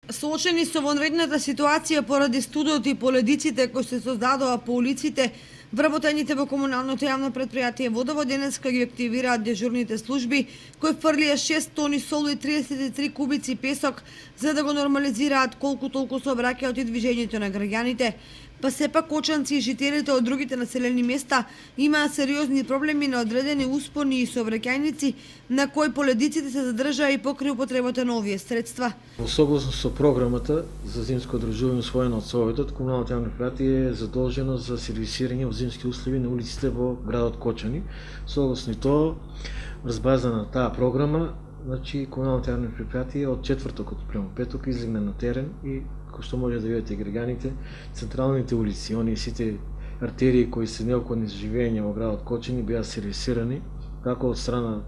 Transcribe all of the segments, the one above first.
Соочени со вонредната ситуација поради студот и поледиците кои се создадоа по улиците, вработените во комуналното јавно предпријатие Водовод денеска ги активираат дежурните служби кои фрлија 6 тони сол и 33 кубици песок за да го нормализираат колку толку сообраќајот и движењето на граѓаните. Па сепак кочанци и жителите од другите населени места имаа сериозни проблеми на одредени успони и сообраќајници на кои поледиците се задржаа и покрај употребата на овие средства. Во согласно со програмата за зимско одржување усвоена од Советот, комуналното јавно предпријатие е задолжено за сервисирање во зимски услови на улиците во градот Кочани. Согласно тоа, врз база на таа програма, комуналното јавно предпријатие од четвртокот према петок излегна на терен и кој што може да видите граѓаните, централните улици, оние сите артерии кои се неопходни за живење во градот Кочани беа сервисирани како од страна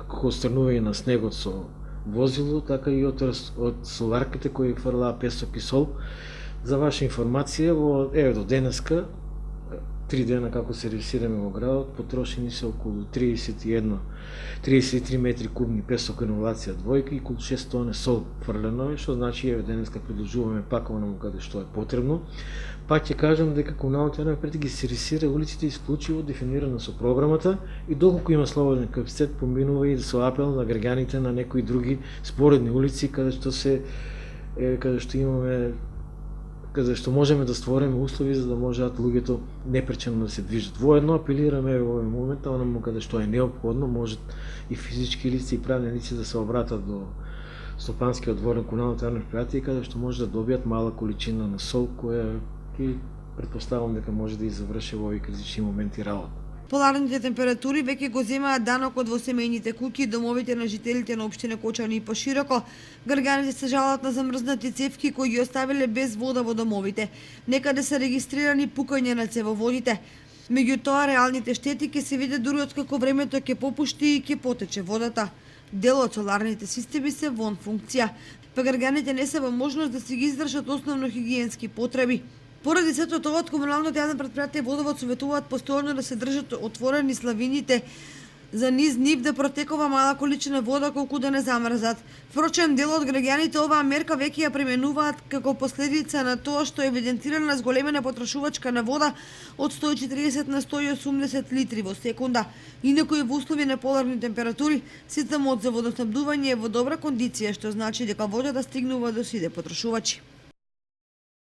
како отстранување на снегот со возило, така и од соларките кои фрлаа песок и сол. За ваша информација, до денеска, 3 дена како сервисираме во градот, потрошени се околу 33 метри кубни песок гранулација двојка и околу 6 тоне сол фрлено, што значи денеска продолжуваме пак онаму каде што е потребно. Пак ќе кажам дека комуналното јавно предпријатие ги сервисира улиците исклучиво дефинирано со програмата и доколку има слободен капацитет поминува и со апел на граѓаните на некои други споредни улици каде што можеме да створиме услови за да можат луѓето непречено да се движат. Воедно апелираме во овој момент, онаму каде што е неопходно, можат и физички лица и правни лица да се обратат до стопанскиот двор на комуналното јавно предпријатие каде што може да добијат мала количина на сол која ќе претпоставам дека може да и заврши во овие критични моменти работа. Поларните температури веќе го земаат данокот во семејните куќи и домовите на жителите на општина Кочани и пошироко. Граѓаните се жалат на замрзнати цевки кои ги оставиле без вода во домовите. Некаде се регистрирани пукање на цевоводите. Меѓутоа, реалните штети ќе се видат дури откако времето ќе попушти и ќе потече водата. Дел од соларните системи се вон функција, па граѓаните не се во можност да си ги издржат основно хигиенски потреби. Поради сето тоа, од комуналното јавно предпријатие Водовод советуваат постојано да се држат отворени славините за низ нив да протекува мала количина вода колку да не замрзат. Впрочем, дел од граѓаните оваа мерка веќе ја применуваат како последица на тоа што е евидентирана зголемена потрошувачка на вода од 140 на 180 литри во секунда. Инаку и во услови на поларни температури, системот за водоснабдување е во добра кондиција, што значи дека водата стигнува до сите потрошувачи.